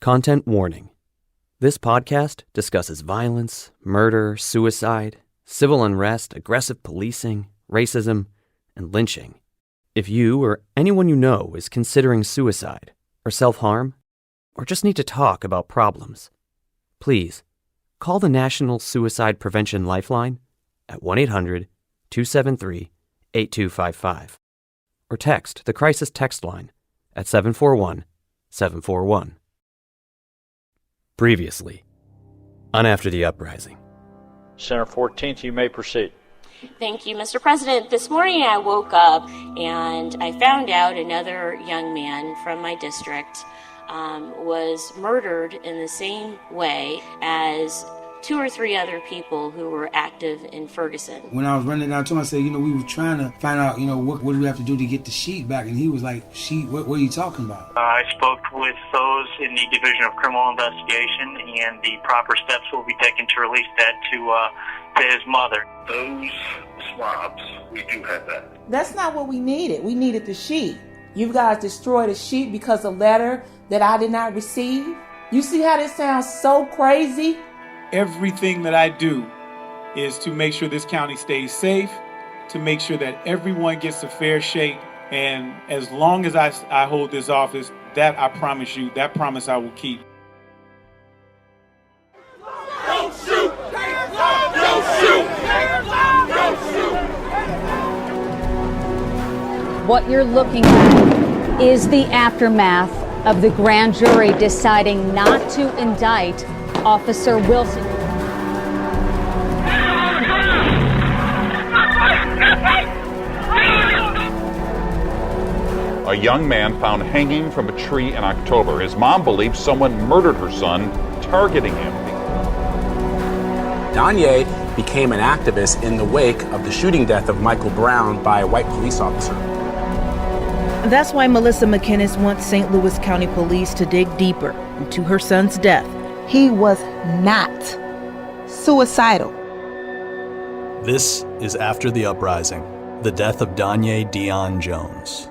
Content warning. This podcast discusses violence, murder, suicide, civil unrest, aggressive policing, racism, and lynching. If you or anyone you know is considering suicide or self-harm, or just need to talk about problems, please call the National Suicide Prevention Lifeline at 1-800-273-8255 or text the crisis text line at 741-741. Previously, on After the Uprising. Senator 14th, you may proceed. Thank you, Mr. President. This morning I woke up and I found out another young man from my district was murdered in the same way as 2 or 3 other people who were active in Ferguson. When I was running down to him, I said, we were trying to find out, what do we have to do to get the sheet back? And he was like, sheet? What are you talking about? I spoke with those in the Division of Criminal Investigation, and the proper steps will be taken to release that to his mother. Those swabs, we do have that. That's not what we needed. We needed the sheet. You guys destroyed a sheet because of a letter that I did not receive. You see how this sounds so crazy? Everything that I do is to make sure this county stays safe, to make sure that everyone gets a fair shake. And as long as I hold this office, that I promise you, that promise I will keep. Don't shoot! Don't shoot! Don't shoot! What you're looking at is the aftermath of the grand jury deciding not to indict Officer Wilson. A young man found hanging from a tree in October. His mom believes someone murdered her son, targeting him. Danyé became an activist in the wake of the shooting death of Michael Brown by a white police officer. That's why Melissa McInnes wants St. Louis County Police to dig deeper into her son's death. He was not suicidal. This is After the Uprising, the death of Danyé Dion Jones.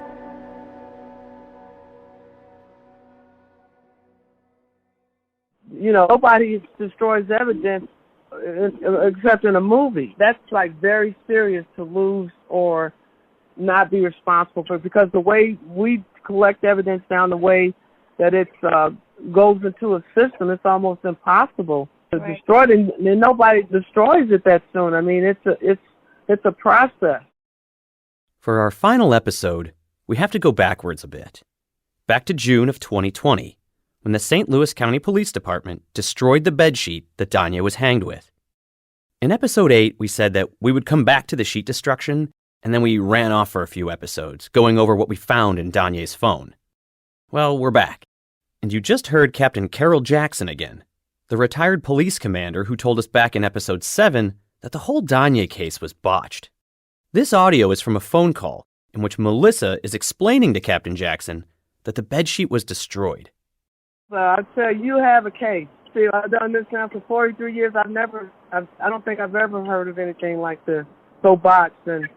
Nobody destroys evidence except in a movie. That's like very serious to lose or not be responsible for, because the way we collect evidence down the way that it goes into a system, it's almost impossible to destroy it, and nobody destroys it that soon. I mean, it's a process. For our final episode, we have to go backwards a bit. Back to June of 2020, when the St. Louis County Police Department destroyed the bedsheet that Danyé was hanged with. In episode 8, we said that we would come back to the sheet destruction, and then we ran off for a few episodes, going over what we found in Danyé's phone. Well, we're back. And you just heard Captain Carol Jackson again, the retired police commander who told us back in episode 7 that the whole Danyé case was botched. This audio is from a phone call in which Melissa is explaining to Captain Jackson that the bedsheet was destroyed. I'd say you have a case. See, I've done this now for 43 years. I don't think I've ever heard of anything like this, so botched. And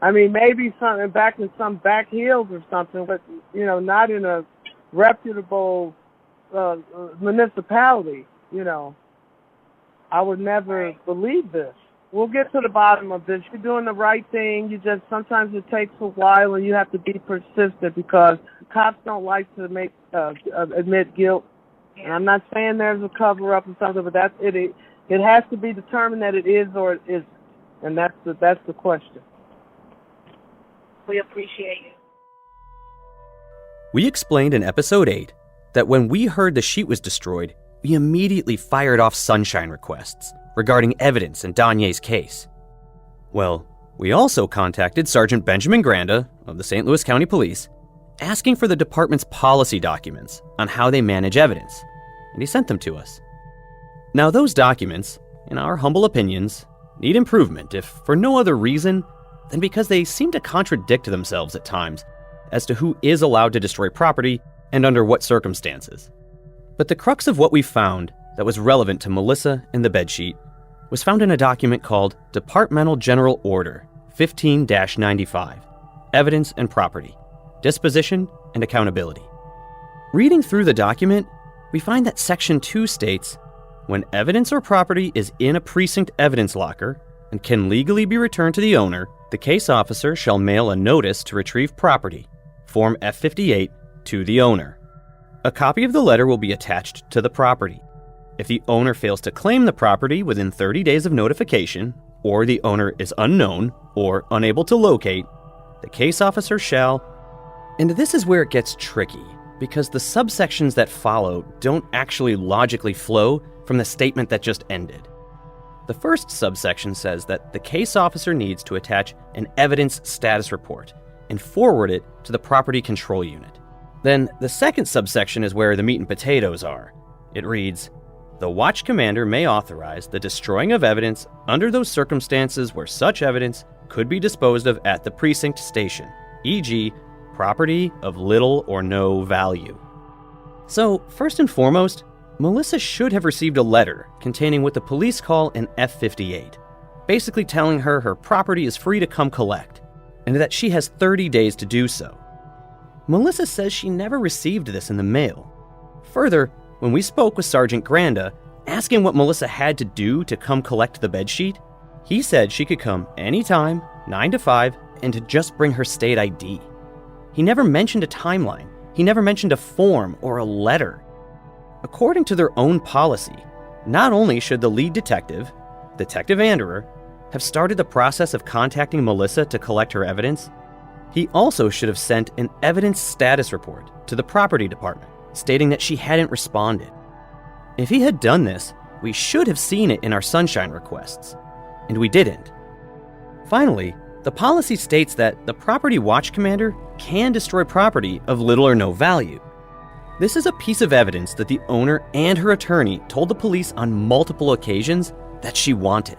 I mean, maybe something back in some back hills or something, but, not in a reputable municipality, I would never believe this. We'll get to the bottom of this. You're doing the right thing. Sometimes it takes a while, and you have to be persistent, because cops don't like to admit guilt. And I'm not saying there's a cover-up or something, but it has to be determined that it is or it isn't. And that's the question. We appreciate you. We explained in episode 8 that when we heard the sheet was destroyed, we immediately fired off sunshine requests regarding evidence in Danyé's case. Well, we also contacted Sergeant Benjamin Granda of the St. Louis County Police, asking for the department's policy documents on how they manage evidence, and he sent them to us. Now, those documents, in our humble opinions, need improvement, if for no other reason than because they seem to contradict themselves at times as to who is allowed to destroy property and under what circumstances. But the crux of what we found that was relevant to Melissa and the bedsheet was found in a document called Departmental General Order 15-95, Evidence and Property, Disposition and Accountability. Reading through the document, we find that Section 2 states, when evidence or property is in a precinct evidence locker and can legally be returned to the owner, the case officer shall mail a notice to retrieve property, Form F58, to the owner. A copy of the letter will be attached to the property. If the owner fails to claim the property within 30 days of notification, or the owner is unknown or unable to locate, the case officer shall... And this is where it gets tricky, because the subsections that follow don't actually logically flow from the statement that just ended. The first subsection says that the case officer needs to attach an evidence status report and forward it to the property control unit. Then the second subsection is where the meat and potatoes are. It reads, the watch commander may authorize the destroying of evidence under those circumstances where such evidence could be disposed of at the precinct station, e.g., property of little or no value. So, first and foremost, Melissa should have received a letter containing what the police call an F58, basically telling her her property is free to come collect, and that she has 30 days to do so. Melissa says she never received this in the mail. Further, when we spoke with Sergeant Granda, asking what Melissa had to do to come collect the bedsheet, he said she could come anytime, 9 to 5, and to just bring her state ID. He never mentioned a timeline. He never mentioned a form or a letter. According to their own policy, not only should the lead detective, Detective Anderer, have started the process of contacting Melissa to collect her evidence, he also should have sent an evidence status report to the property department stating that she hadn't responded. If he had done this, we should have seen it in our sunshine requests, and we didn't. Finally, the policy states that the property watch commander can destroy property of little or no value. This is a piece of evidence that the owner and her attorney told the police on multiple occasions that she wanted.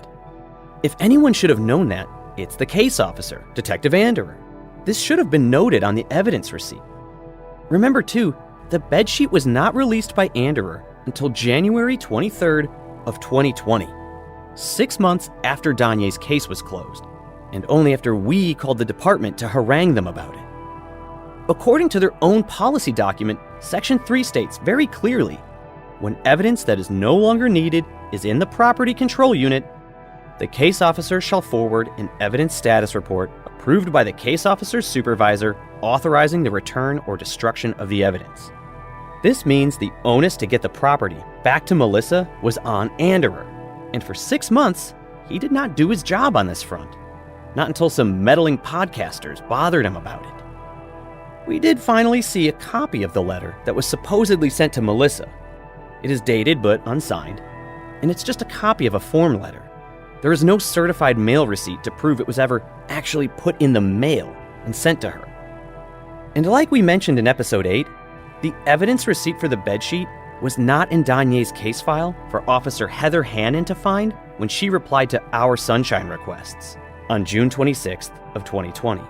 If anyone should have known that, it's the case officer, Detective Anderer. This should have been noted on the evidence receipt. Remember too, the bedsheet was not released by Anderer until January 23rd of 2020, 6 months after Danyé's case was closed, and only after we called the department to harangue them about it. According to their own policy document, Section 3 states very clearly, when evidence that is no longer needed is in the property control unit, the case officer shall forward an evidence status report approved by the case officer's supervisor authorizing the return or destruction of the evidence. This means the onus to get the property back to Melissa was on Anderer, and for 6 months, he did not do his job on this front. Not until some meddling podcasters bothered him about it. We did finally see a copy of the letter that was supposedly sent to Melissa. It is dated but unsigned, and it's just a copy of a form letter. There is no certified mail receipt to prove it was ever actually put in the mail and sent to her. And like we mentioned in episode 8, the evidence receipt for the bedsheet was not in Danyé's case file for Officer Heather Hannon to find when she replied to our sunshine requests on June 26th of 2020.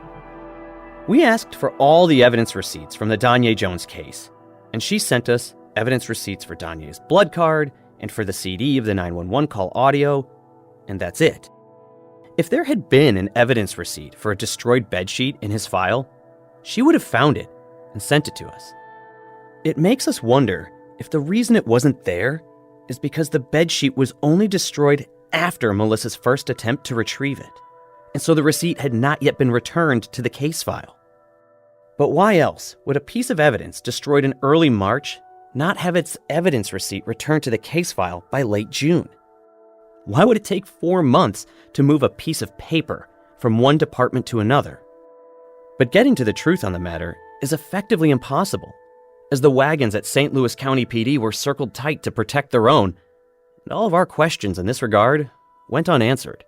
We asked for all the evidence receipts from the Danyé Jones case, and she sent us evidence receipts for Danyé's blood card and for the CD of the 911 call audio, and that's it. If there had been an evidence receipt for a destroyed bedsheet in his file, she would have found it and sent it to us. It makes us wonder if the reason it wasn't there is because the bedsheet was only destroyed after Melissa's first attempt to retrieve it, and so the receipt had not yet been returned to the case file. But why else would a piece of evidence destroyed in early March not have its evidence receipt returned to the case file by late June? Why would it take 4 months to move a piece of paper from one department to another? But getting to the truth on the matter is effectively impossible, as the wagons at St. Louis County PD were circled tight to protect their own, and all of our questions in this regard went unanswered.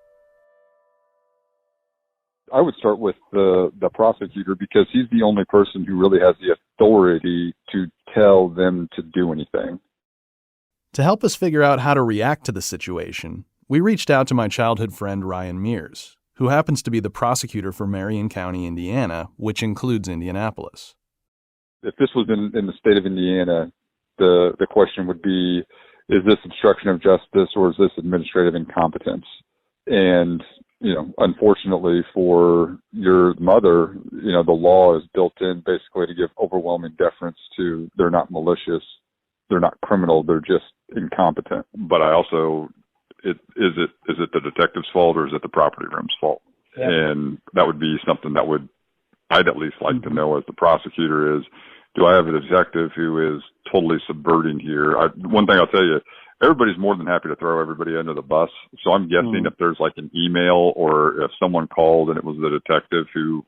I would start with the prosecutor, because he's the only person who really has the authority to tell them to do anything. To help us figure out how to react to the situation, we reached out to my childhood friend Ryan Mears, who happens to be the prosecutor for Marion County, Indiana, which includes Indianapolis. If this was in the state of Indiana, the question would be, is this obstruction of justice or is this administrative incompetence? And, unfortunately for your mother, the law is built in basically to give overwhelming deference to they're not malicious they're not criminal, they're just incompetent. But I also, is it the detective's fault or is it the property room's fault? Yeah. And that would be something that I'd at least like to know as the prosecutor is, do I have a detective who is totally subverting here? One thing I'll tell you, everybody's more than happy to throw everybody under the bus. So I'm guessing if there's like an email or if someone called and it was the detective who,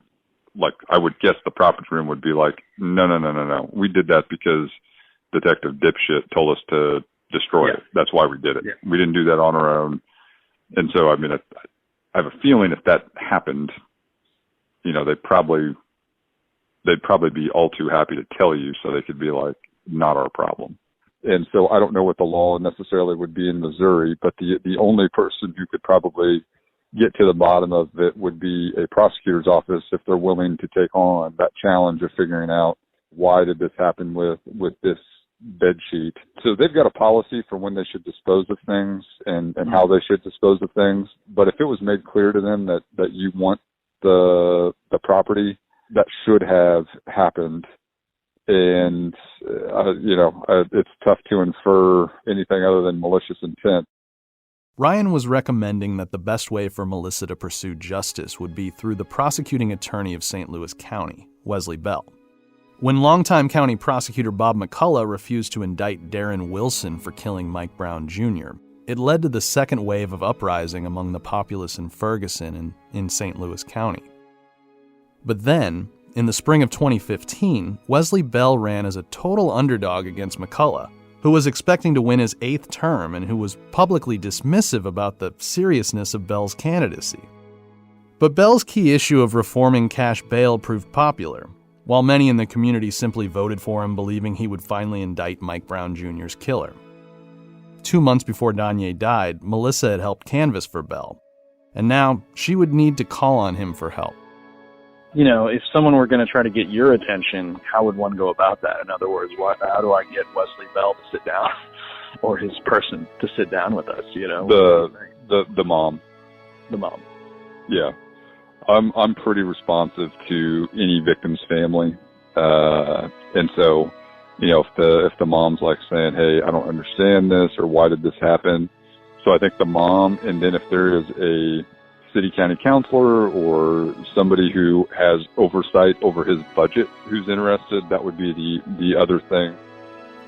like, I would guess the property room would be like, no. We did that because Detective Dipshit told us to destroy it. That's why we did it. Yeah. We didn't do that on our own. And so, I mean, I have a feeling if that happened, you know, they'd probably be all too happy to tell you so they could be like, not our problem. And so I don't know what the law necessarily would be in Missouri, but the only person who could probably get to the bottom of it would be a prosecutor's office if they're willing to take on that challenge of figuring out why did this happen with this bed sheet. So they've got a policy for when they should dispose of things and how they should dispose of things. But if it was made clear to them that you want the property, that should have happened. And, it's tough to infer anything other than malicious intent. Ryan was recommending that the best way for Melissa to pursue justice would be through the prosecuting attorney of St. Louis County, Wesley Bell. When longtime county prosecutor Bob McCullough refused to indict Darren Wilson for killing Mike Brown Jr., it led to the second wave of uprising among the populace in Ferguson and in St. Louis County. But then, in the spring of 2015, Wesley Bell ran as a total underdog against McCullough, who was expecting to win his 8th term and who was publicly dismissive about the seriousness of Bell's candidacy. But Bell's key issue of reforming cash bail proved popular, while many in the community simply voted for him, believing he would finally indict Mike Brown Jr.'s killer. 2 months before Danyé died, Melissa had helped canvass for Bell, and now she would need to call on him for help. You know, if someone were going to try to get your attention, how would one go about that? In other words, how do I get Wesley Bell to sit down, or his person to sit down with us? You know, the mom. The mom. Yeah, I'm pretty responsive to any victim's family, and so, you know, if the mom's like saying, "Hey, I don't understand this," or "Why did this happen?" So I think the mom, and then if there is a city county councilor or somebody who has oversight over his budget who's interested, that would be the other thing.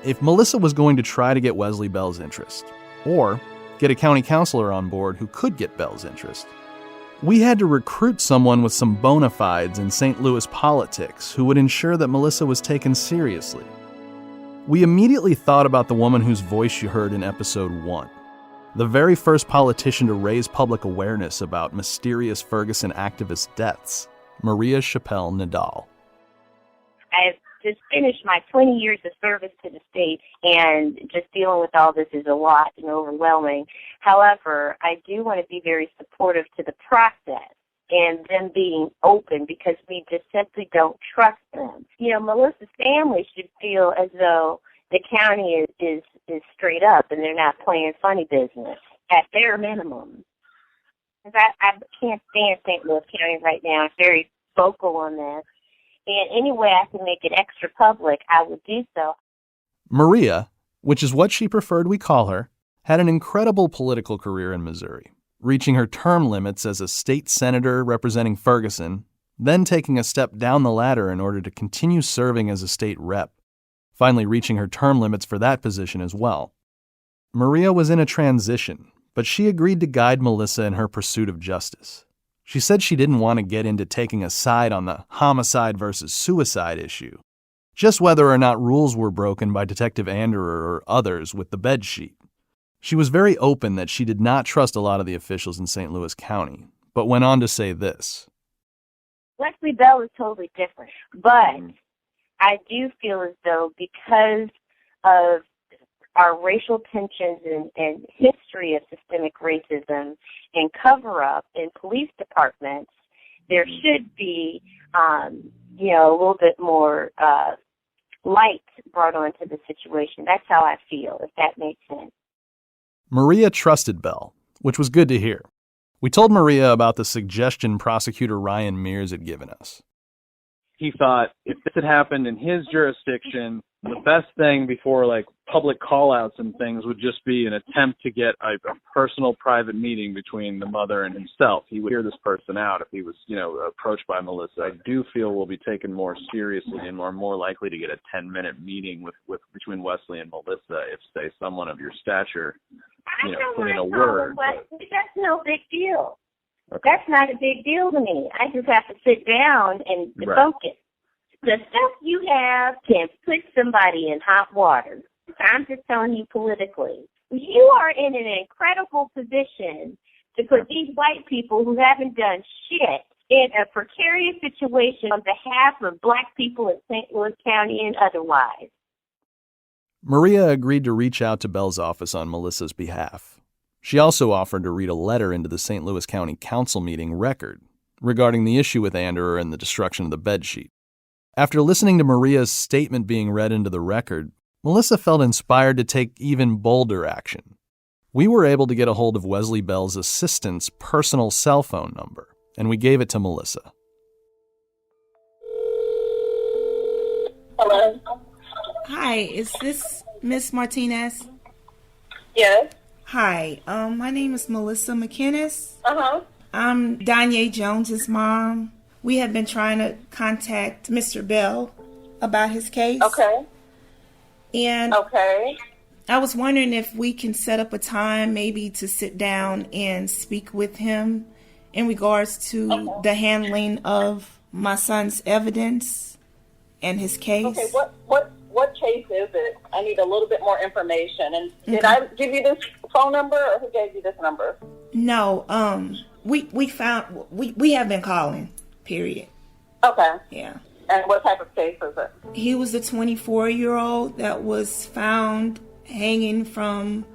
If Melissa was going to try to get Wesley Bell's interest, or get a county councilor on board who could get Bell's interest, we had to recruit someone with some bona fides in St. Louis politics who would ensure that Melissa was taken seriously. We immediately thought about the woman whose voice you heard in episode 1. The very first politician to raise public awareness about mysterious Ferguson activist deaths, Maria Chappelle Nadal. I've just finished my 20 years of service to the state, and just dealing with all this is a lot and overwhelming. However, I do want to be very supportive to the process and them being open, because we just simply don't trust them. You know, Melissa's family should feel as though the county is straight up and they're not playing funny business at bare minimum. Because I can't stand St. Louis County right now. I'm very vocal on this. And any way I can make it extra public, I would do so. Maria, which is what she preferred we call her, had an incredible political career in Missouri, reaching her term limits as a state senator representing Ferguson, then taking a step down the ladder in order to continue serving as a state rep, finally reaching her term limits for that position as well. Maria was in a transition, but she agreed to guide Melissa in her pursuit of justice. She said she didn't want to get into taking a side on the homicide versus suicide issue, just whether or not rules were broken by Detective Anderer or others with the bed sheet. She was very open that she did not trust a lot of the officials in St. Louis County, but went on to say this. Wesley Bell is totally different, but I do feel as though because of our racial tensions and history of systemic racism and cover-up in police departments, there should be, a little bit more light brought onto the situation. That's how I feel, if that makes sense. Maria trusted Bell, which was good to hear. We told Maria about the suggestion prosecutor Ryan Mears had given us. He thought if this had happened in his jurisdiction, the best thing before like public call-outs and things would just be an attempt to get a personal private meeting between the mother and himself. He would hear this person out if he was, approached by Melissa. I do feel we'll be taken more seriously and are more likely to get a 10-minute meeting with between Wesley and Melissa if, say, someone of your stature, put in a word. That's no big deal. Okay. That's not a big deal to me. I just have to sit down and focus. The stuff you have can put somebody in hot water. I'm just telling you politically. You are in an incredible position to put these white people who haven't done shit in a precarious situation on behalf of black people in St. Louis County and otherwise. Maria agreed to reach out to Bell's office on Melissa's behalf. She also offered to read a letter into the St. Louis County Council meeting record regarding the issue with Anderer and the destruction of the bedsheet. After listening to Maria's statement being read into the record, Melissa felt inspired to take even bolder action. We were able to get a hold of Wesley Bell's assistant's personal cell phone number, and we gave it to Melissa. Hello. Hi, is this Miss Martinez? Yes. Hi, my name is Melissa McInnes. Uh-huh. I'm Danyé Jones's mom. We have been trying to contact Mr. Bell about his case. Okay. And okay. I was wondering if we can set up a time maybe to sit down and speak with him in regards to the handling of my son's evidence and his case. Okay, what case is it? I need a little bit more information. And did I give you this phone number, or who gave you this number? No, we have been calling, period. Okay. Yeah. And what type of case is it? He was the 24-year-old that was found hanging from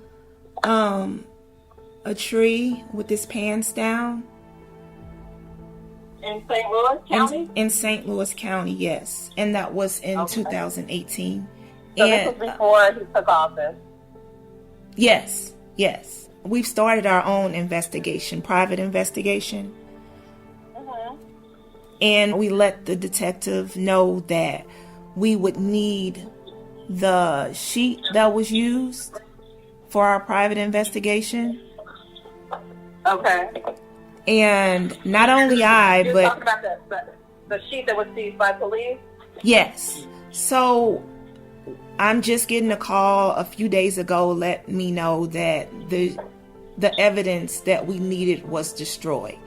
a tree with his pants down. In St. Louis County? In St. Louis County, yes. And that was in 2018. So this was before he took office? Yes. We've started our own investigation, private investigation. And we let the detective know that we would need the sheet that was used for our private investigation. Okay. And not only You're talking about the sheet that was seized by police? Yes. So I'm just getting a call a few days ago letting me know that the evidence that we needed was destroyed.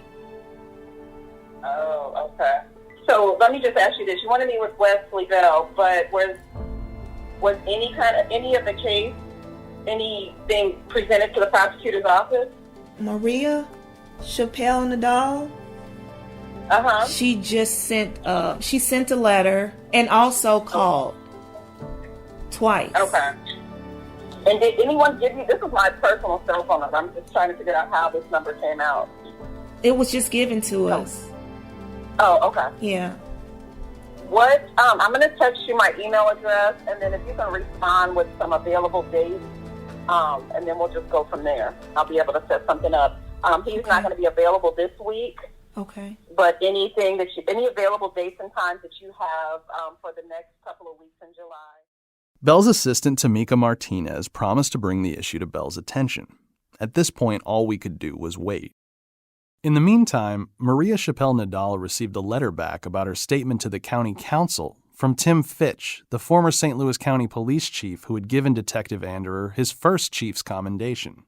Oh, okay. So let me just ask you this. You want to meet with Wesley Bell, but was any of the case, anything presented to the prosecutor's office? Maria Chappelle Nadal. Uh-huh. She just sent a letter and also called twice. Okay. And did anyone give you, this is my personal cell phone number. I'm just trying to figure out how this number came out. It was just given to us. Oh, okay. Yeah. I'm going to text you my email address, and then if you can respond with some available dates, and then we'll just go from there. I'll be able to set something up. He's not going to be available this week. Okay. But any available dates and times that you have for the next couple of weeks in July. Bell's assistant, Tamika Martinez, promised to bring the issue to Bell's attention. At this point, all we could do was wait. In the meantime, Maria Chappelle Nadal received a letter back about her statement to the county council from Tim Fitch, the former St. Louis County police chief who had given Detective Anderer his first chief's commendation.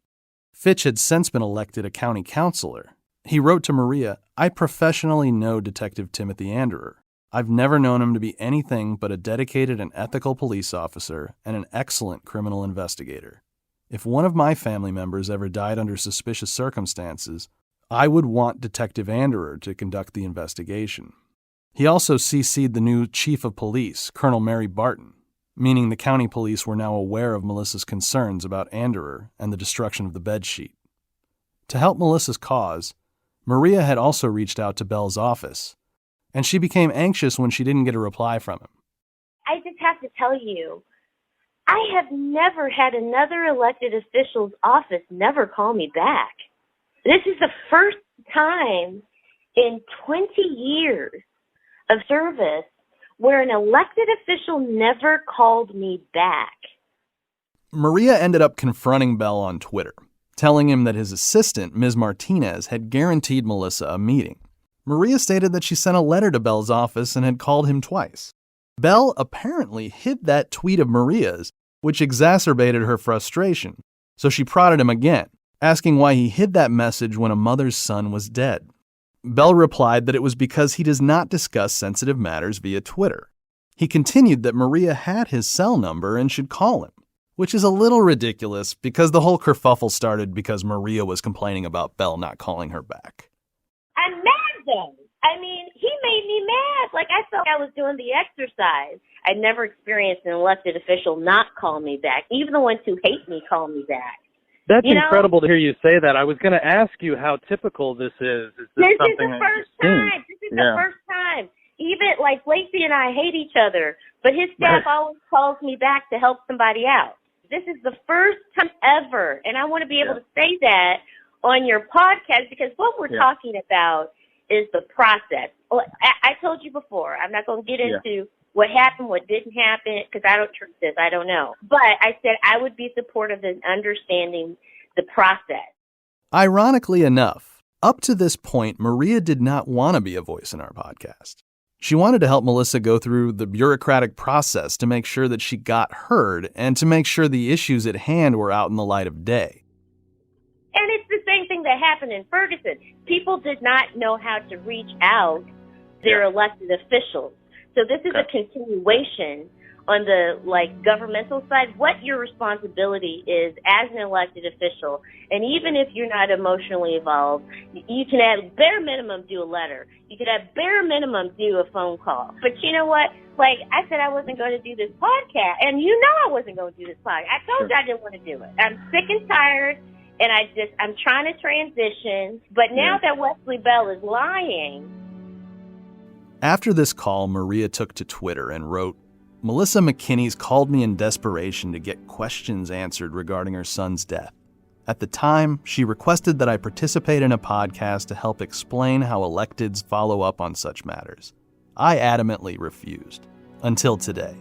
Fitch had since been elected a county councilor. He wrote to Maria, "I professionally know Detective Timothy Anderer. I've never known him to be anything but a dedicated and ethical police officer and an excellent criminal investigator. If one of my family members ever died under suspicious circumstances, I would want Detective Anderer to conduct the investigation." He also CC'd the new chief of police, Colonel Mary Barton, meaning the county police were now aware of Melissa's concerns about Anderer and the destruction of the bedsheet. To help Melissa's cause, Maria had also reached out to Bell's office, and she became anxious when she didn't get a reply from him. I just have to tell you, I have never had another elected official's office never call me back. This is the first time in 20 years of service where an elected official never called me back. Maria ended up confronting Bell on Twitter, telling him that his assistant, Ms. Martinez, had guaranteed Melissa a meeting. Maria stated that she sent a letter to Bell's office and had called him twice. Bell apparently hid that tweet of Maria's, which exacerbated her frustration, so she prodded him again, asking why he hid that message when a mother's son was dead. Bell replied that it was because he does not discuss sensitive matters via Twitter. He continued that Maria had his cell number and should call him, which is a little ridiculous because the whole kerfuffle started because Maria was complaining about Bell not calling her back. I'm mad though. I mean, he made me mad. Like, I felt I was doing the exercise. I'd never experienced an elected official not call me back. Even the ones who hate me call me back. That's incredible to hear you say that. I was going to ask you how typical this is. Is this something the first time. This is the first time. Even, like, Lacey and I hate each other, but his staff always calls me back to help somebody out. This is the first time ever, and I want to be able to say that on your podcast because what we're talking about is the process. I told you before, I'm not going to get into what happened, what didn't happen, because I don't trust this. I don't know. But I said I would be supportive in understanding the process. Ironically enough, up to this point, Maria did not want to be a voice in our podcast. She wanted to help Melissa go through the bureaucratic process to make sure that she got heard and to make sure the issues at hand were out in the light of day. And it's the same thing that happened in Ferguson. People did not know how to reach out their elected officials. So this is a continuation on the governmental side, what your responsibility is as an elected official. And even if you're not emotionally involved, you can at bare minimum do a letter. You could at bare minimum do a phone call. But you know what? Like I said, I wasn't going to do this podcast. And you know I wasn't going to do this podcast. I told you I didn't want to do it. I'm sick and tired. And I'm trying to transition. But now that Wesley Bell is lying. After this call, Maria took to Twitter and wrote, "Melissa McKinney's called me in desperation to get questions answered regarding her son's death. At the time, she requested that I participate in a podcast to help explain how electeds follow up on such matters. I adamantly refused. Until today.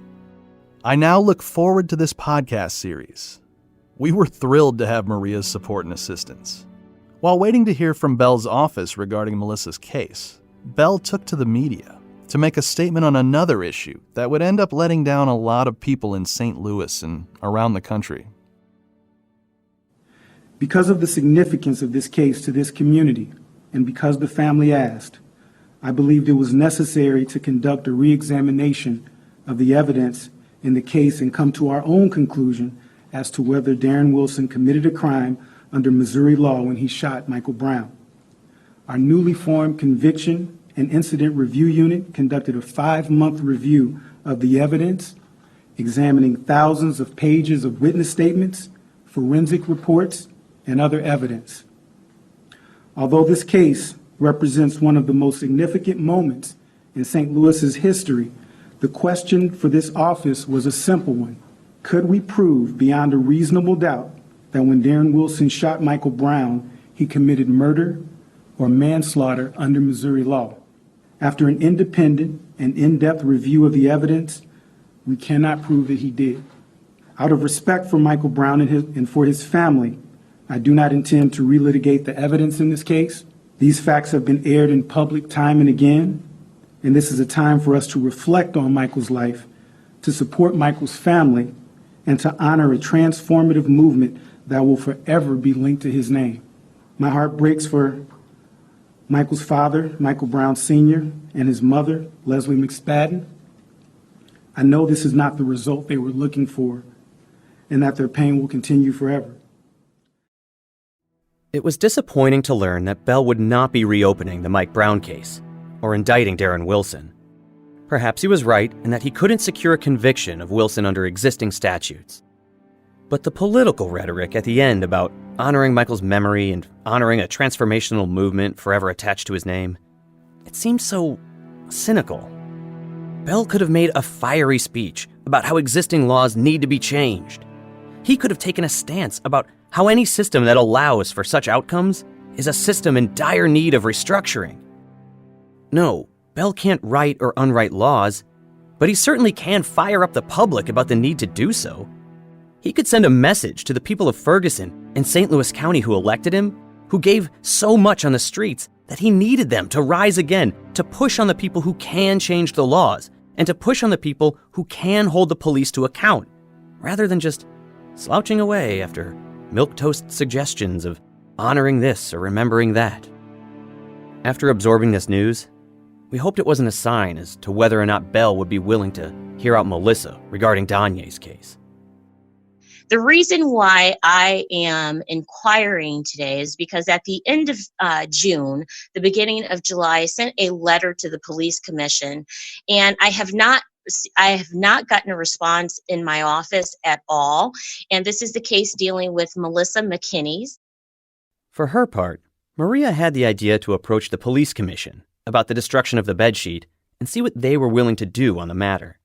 I now look forward to this podcast series. We were thrilled to have Maria's support and assistance. While waiting to hear from Bell's office regarding Melissa's case, Bell took to the media to make a statement on another issue that would end up letting down a lot of people in St. Louis and around the country. Because of the significance of this case to this community, and because the family asked, I believed it was necessary to conduct a re-examination of the evidence in the case and come to our own conclusion as to whether Darren Wilson committed a crime under Missouri law when he shot Michael Brown. Our newly formed Conviction and Incident Review Unit conducted a 5-month review of the evidence, examining thousands of pages of witness statements, forensic reports, and other evidence. Although this case represents one of the most significant moments in St. Louis's history, the question for this office was a simple one. Could we prove beyond a reasonable doubt that when Darren Wilson shot Michael Brown, he committed murder or manslaughter under Missouri law? After an independent and in-depth review of the evidence, we cannot prove that he did. Out of respect for Michael Brown and for his family, I do not intend to relitigate the evidence in this case. These facts have been aired in public time and again, and this is a time for us to reflect on Michael's life, to support Michael's family, and to honor a transformative movement that will forever be linked to his name. My heart breaks for Michael's father, Michael Brown Sr., and his mother, Leslie McSpadden. I know this is not the result they were looking for, and that their pain will continue forever. It was disappointing to learn that Bell would not be reopening the Mike Brown case or indicting Darren Wilson. Perhaps he was right in that he couldn't secure a conviction of Wilson under existing statutes. But the political rhetoric at the end about honoring Michael's memory and honoring a transformational movement forever attached to his name, it seems so cynical. Bell could have made a fiery speech about how existing laws need to be changed. He could have taken a stance about how any system that allows for such outcomes is a system in dire need of restructuring. No, Bell can't write or unwrite laws, but he certainly can fire up the public about the need to do so. He could send a message to the people of Ferguson and St. Louis County who elected him, who gave so much on the streets, that he needed them to rise again, to push on the people who can change the laws, and to push on the people who can hold the police to account, rather than just slouching away after milquetoast suggestions of honoring this or remembering that. After absorbing this news, we hoped it wasn't a sign as to whether or not Bell would be willing to hear out Melissa regarding Danyé's case. The reason why I am inquiring today is because at the end of June, the beginning of July, I sent a letter to the police commission, and I have not gotten a response in my office at all. And this is the case dealing with Melissa McKinney's. For her part, Maria had the idea to approach the police commission about the destruction of the bedsheet and see what they were willing to do on the matter.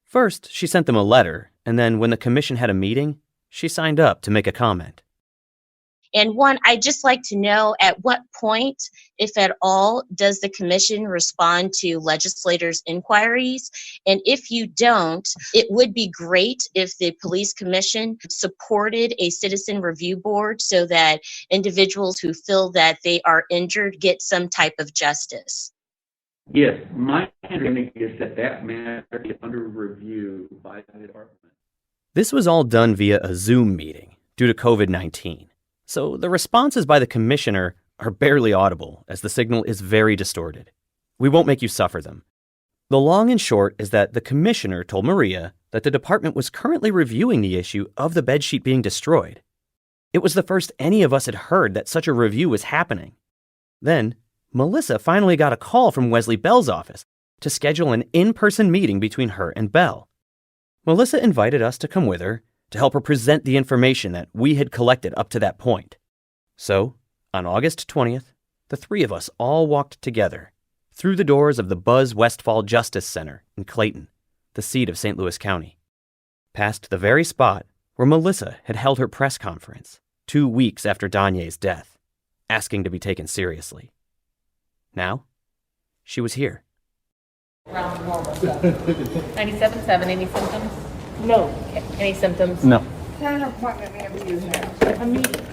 First, she sent them a letter, and then when the commission had a meeting, she signed up to make a comment. And one, I'd just like to know at what point, if at all, does the commission respond to legislators' inquiries? And if you don't, it would be great if the police commission supported a citizen review board so that individuals who feel that they are injured get some type of justice. Yes, my understanding is that matter is under review by the department. This was all done via a Zoom meeting due to COVID-19. So the responses by the commissioner are barely audible as the signal is very distorted. We won't make you suffer them. The long and short is that the commissioner told Maria that the department was currently reviewing the issue of the bedsheet being destroyed. It was the first any of us had heard that such a review was happening. Then, Melissa finally got a call from Wesley Bell's office to schedule an in-person meeting between her and Bell. Melissa invited us to come with her to help her present the information that we had collected up to that point. So, on August 20th, the three of us all walked together through the doors of the Buzz Westfall Justice Center in Clayton, the seat of St. Louis County, past the very spot where Melissa had held her press conference 2 weeks after Danyé's death, asking to be taken seriously. Now, she was here. 97.7, any symptoms? No. Okay. Any symptoms? No. What kind of appointment have you had? A meeting.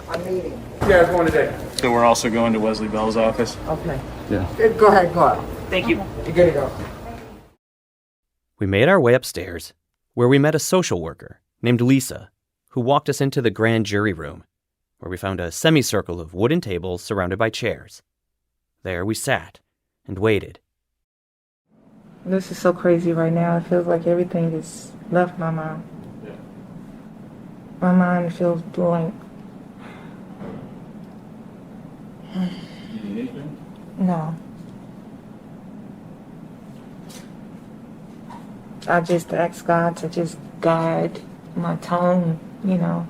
A meeting. Yeah, I'm going today. So we're also going to Wesley Bell's office? Okay. Yeah. Go ahead, go ahead. Thank you. You're good to go. We made our way upstairs, where we met a social worker named Lisa, who walked us into the grand jury room, where we found a semicircle of wooden tables surrounded by chairs. There we sat and waited. This is so crazy right now. It feels like everything has left my mind. Yeah. My mind feels blank. You need anything? No. I just ask God to just guide my tongue, and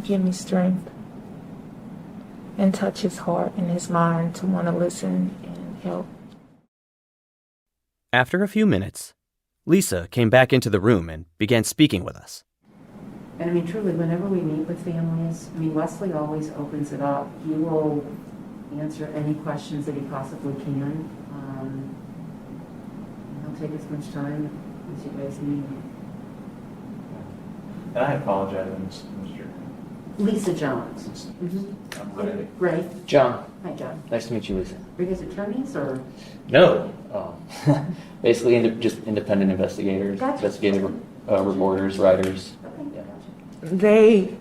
give me strength. And touch his heart and his mind to want to listen and help. After a few minutes, Lisa came back into the room and began speaking with us. And truly, whenever we meet with families, Wesley always opens it up. He will answer any questions that he possibly can. He'll take as much time as you guys need. And I apologize, Mr. Lisa Jones. I'm Ray. Ray. John. Hi, John. Nice to meet you, Lisa. Are you guys attorneys or? No. Basically, just independent investigators, Gotcha. investigative reporters, writers. Okay, Yeah. They,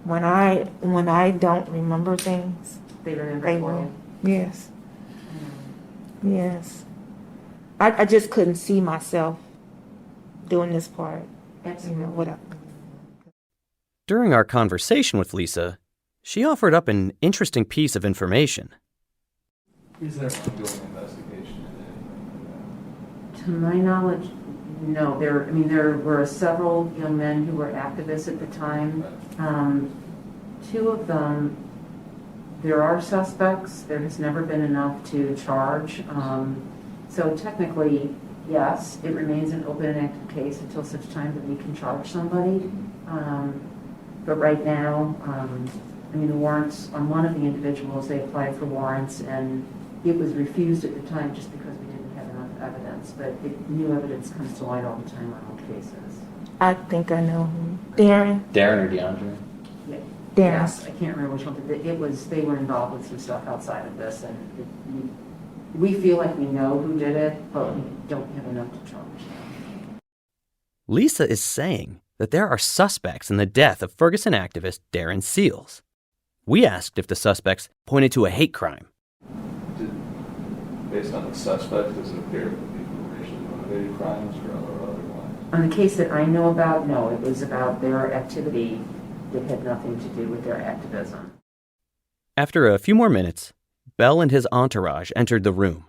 when I don't remember things, They remember they for will. you. Yes. Yes. I just couldn't see myself doing this part. Absolutely. During our conversation with Lisa, she offered up an interesting piece of information. Is there an ongoing investigation? To my knowledge, no. There were several young men who were activists at the time. 2 of them, there are suspects. There has never been enough to charge. So technically, yes, it remains an open and active case until such time that we can charge somebody. But right now, the warrants on one of the individuals, they applied for warrants, and it was refused at the time just because we didn't have enough evidence, but new evidence comes to light all the time on all cases. I think I know him. Darren? Darren or DeAndre? Yeah. Darren. Yes, I can't remember which one, but they were involved with some stuff outside of this, and we feel like we know who did it, but we don't have enough to charge them. Lisa is saying that there are suspects in the death of Ferguson activist Darren Seals. We asked if the suspects pointed to a hate crime. Based on the suspect, does it appear that people were racially motivated crimes or otherwise? On the case that I know about, no, it was about their activity that had nothing to do with their activism. After a few more minutes, Bell and his entourage entered the room.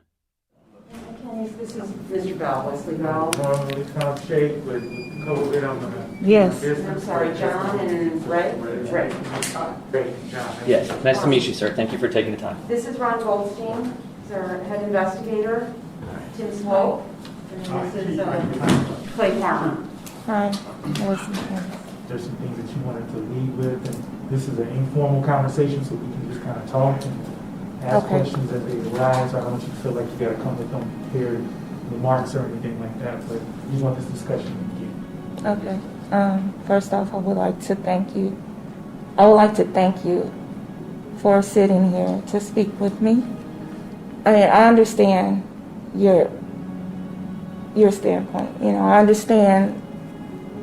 This is Mr. Bell, Wesley Bell. Normally kind of shake, but COVID, I'm gonna. Yes. I'm sorry, John and Ray? Ray. John. Yes. Nice to meet you, sir. Thank you for taking the time. This is Ron Goldstein, he's our head investigator. Tim Swope. And this is Clay Farmer. Hi. There's some things that you wanted to lead with, and this is an informal conversation, so we can just kind of talk and ask questions as they arise. I don't want you to feel like you got to come with them prepared remarks or anything like that, but we want this discussion to begin. Okay. First off, I would like to thank you. I would like to thank you for sitting here to speak with me. I mean, I understand your standpoint. You know, I understand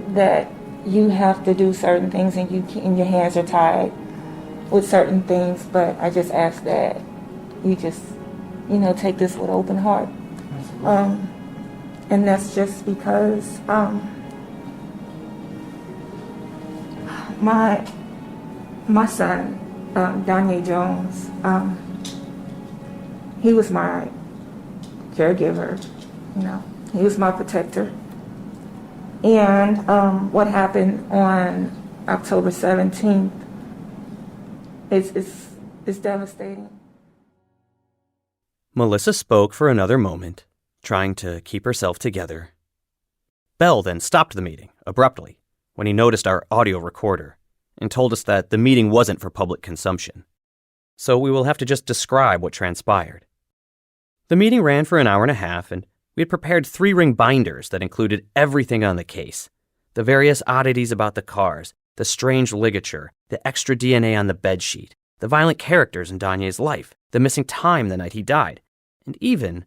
that you have to do certain things and your hands are tied with certain things, but I just ask that you just, take this with open heart. And that's just because my son, Danyé Jones, he was my caregiver, he was my protector. And what happened on October 17th is devastating. Melissa spoke for another moment, trying to keep herself together. Bell then stopped the meeting abruptly when he noticed our audio recorder and told us that the meeting wasn't for public consumption. So we will have to just describe what transpired. The meeting ran for an hour and a half, and we had prepared 3-ring binders that included everything on the case, the various oddities about the cars, the strange ligature, the extra DNA on the bedsheet, the violent characters in Danyé's life, the missing time the night he died, and even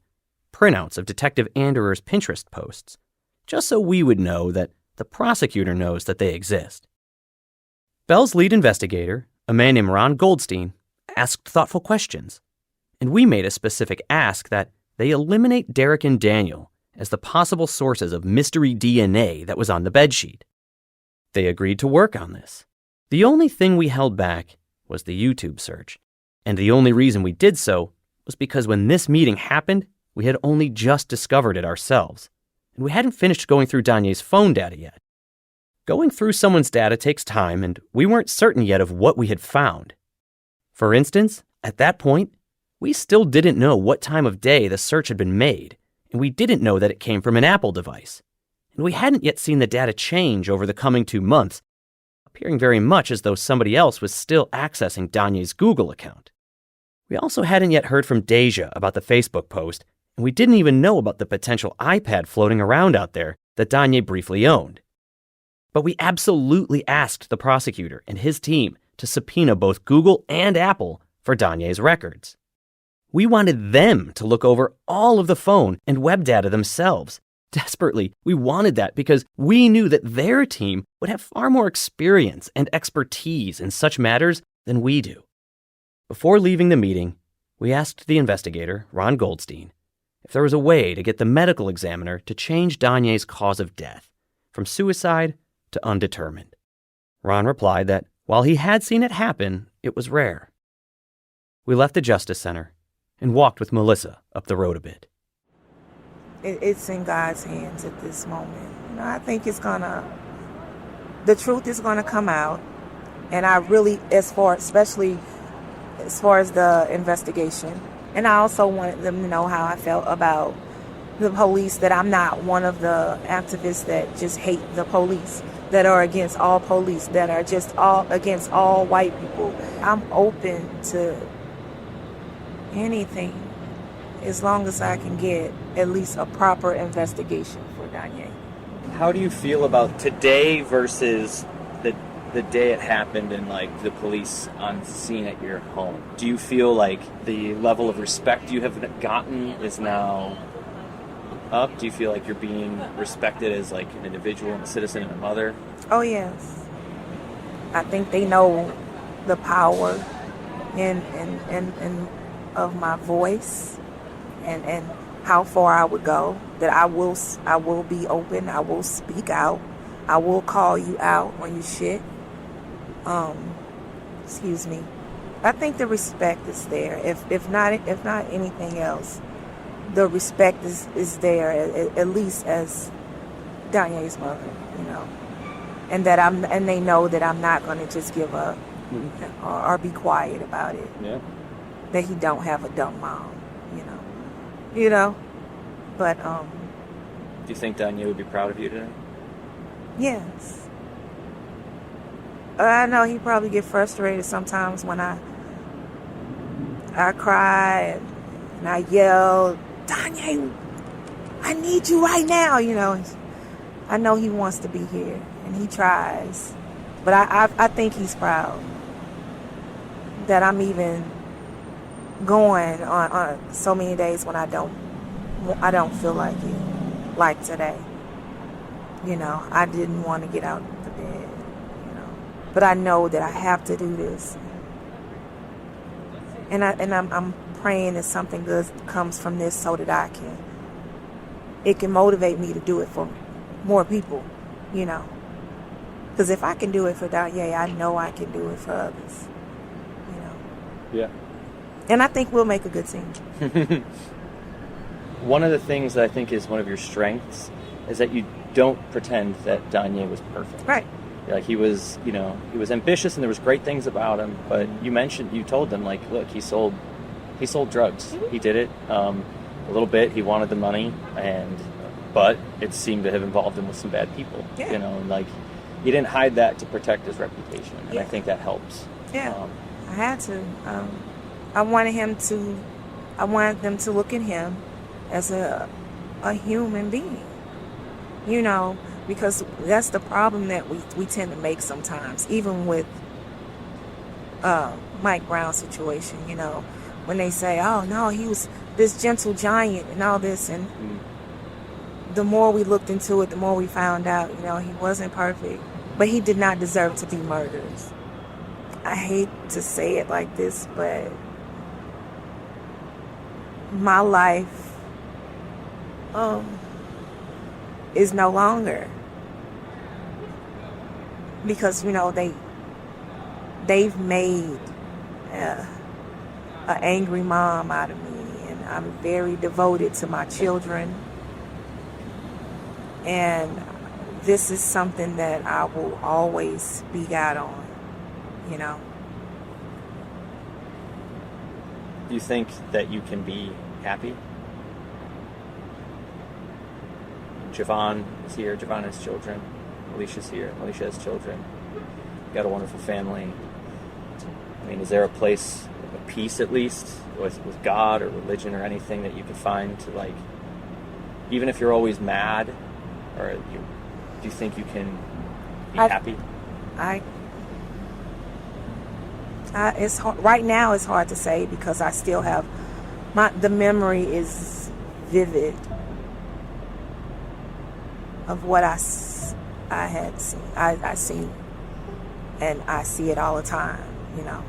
printouts of Detective Anderer's Pinterest posts, just so we would know that the prosecutor knows that they exist. Bell's lead investigator, a man named Ron Goldstein, asked thoughtful questions, and we made a specific ask that they eliminate Derek and Daniel as the possible sources of mystery DNA that was on the bedsheet. They agreed to work on this. The only thing we held back was the YouTube search, and the only reason we did so was because when this meeting happened, we had only just discovered it ourselves, and we hadn't finished going through Danyé's phone data yet. Going through someone's data takes time, and we weren't certain yet of what we had found. For instance, at that point, we still didn't know what time of day the search had been made, and we didn't know that it came from an Apple device. And we hadn't yet seen the data change over the coming 2 months, appearing very much as though somebody else was still accessing Danyé's Google account. We also hadn't yet heard from Deja about the Facebook post, and we didn't even know about the potential iPad floating around out there that Danyé briefly owned. But we absolutely asked the prosecutor and his team to subpoena both Google and Apple for Danyé's records. We wanted them to look over all of the phone and web data themselves. Desperately, we wanted that because we knew that their team would have far more experience and expertise in such matters than we do. Before leaving the meeting, we asked the investigator, Ron Goldstein, if there was a way to get the medical examiner to change Danyé's cause of death from suicide to undetermined. Ron replied that while he had seen it happen, it was rare. We left the Justice Center and walked with Melissa up the road a bit. It's in God's hands at this moment. I think the truth is gonna come out, and I really, especially as far as the investigation, and I also wanted them to know how I felt about the police, that I'm not one of the activists that just hate the police, that are against all police, that are just all against all white people. I'm open to anything as long as I can get at least a proper investigation for Danyé. How do you feel about today versus the day it happened and like the police on scene at your home? Do you feel like the level of respect you have gotten is now up? Do you feel like you're being respected as like an individual and a citizen and a mother? Oh yes. I think they know the power and of my voice and how far I would go. That I will be open, I will speak out, I will call you out when you shit. Excuse me. I think the respect is there. If not anything else, the respect is there, at least as Danyé's mother, you know. And they know that I'm not going to just give up or be quiet about it. Yeah. That he don't have a dumb mom, you know. But do you think Danyé would be proud of you today? Yes. I know he probably get frustrated sometimes when I cry and I yell, Danyé, I need you right now, you know. I know he wants to be here and he tries, but I think he's proud that I'm even going on so many days when I don't feel like it, like today. You know, I didn't want to get out of the bed, you know, but I know that I have to do this, and I'm praying that something good comes from this so that it can motivate me to do it for more people, you know. Because if I can do it for Danyé, I know I can do it for others, you know. Yeah. And I think we'll make a good team. One of the things that I think is one of your strengths is that you don't pretend that Danyé was perfect. Right. Like he was ambitious and there was great things about him, but you told them like, look, he sold drugs. Mm-hmm. He did it a little bit. He wanted the money, but it seemed to have involved him with some bad people. Yeah. You know, and like he didn't hide that to protect his reputation, and I think that helps. Yeah, I had to. I wanted them to look at him as a human being, you know, because that's the problem that we tend to make sometimes, even with Mike Brown's situation, you know, when they say, oh no, he was this gentle giant and all this, and the more we looked into it, the more we found out, you know, he wasn't perfect, but he did not deserve to be murdered. I hate to say it like this, but my life is no longer, because, you know, they've made an angry mom out of me, and I'm very devoted to my children, and this is something that I will always speak out on, you know. Do you think that you can be happy? Javon is here. Javon has children. Alicia's here. Alicia has children. You've got a wonderful family. I mean, is there a place of peace, at least, with God or religion or anything that you could find to, like, even if you're always mad, or do you think you can be happy? It's hard, right now it's hard to say, because I still have the memory is vivid of what I had seen. I seen, and I see it all the time, you know.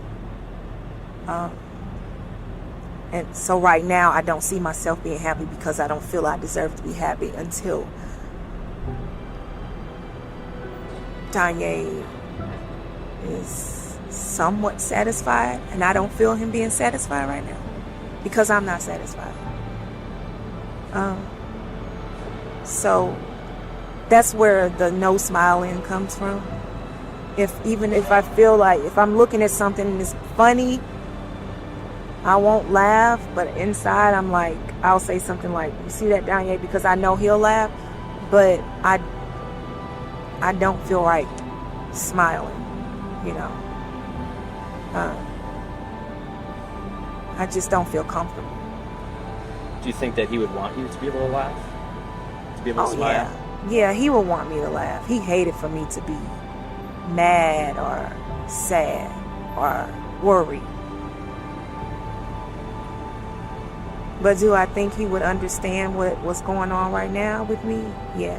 And so right now I don't see myself being happy, because I don't feel I deserve to be happy until Danyé is somewhat satisfied, and I don't feel him being satisfied right now, because I'm not satisfied. So that's where the no smiling comes from. Even if I feel like, if I'm looking at something and it's funny, I won't laugh, but inside I'm like, I'll say something like, you see that, Danyé, because I know he'll laugh, but I don't feel right smiling, you know. I just don't feel comfortable. Do you think that he would want you to be able to laugh? To be able to smile? Yeah. Yeah, he would want me to laugh. He hated for me to be mad or sad or worried. But do I think he would understand what's going on right now with me? Yeah.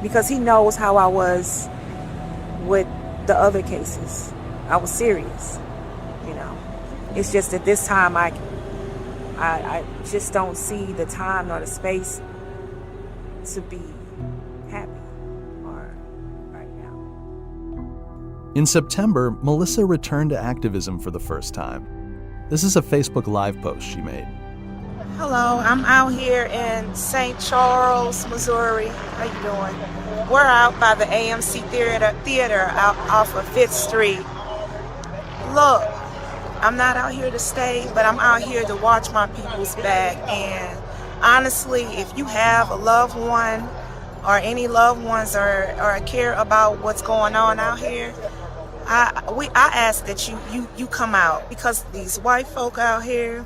Because he knows how I was with the other cases. I was serious, you know. It's just at this time I just don't see the time nor the space to be happy or right now. In September, Melissa returned to activism for the first time. This is a Facebook Live post she made. Hello, I'm out here in St. Charles, Missouri. How you doing? We're out by the AMC Theater out off of 5th Street. Look, I'm not out here to stay, but I'm out here to watch my people's back. And honestly, if you have a loved one or any loved ones or care about what's going on out here, I ask that you come out, because these white folk out here,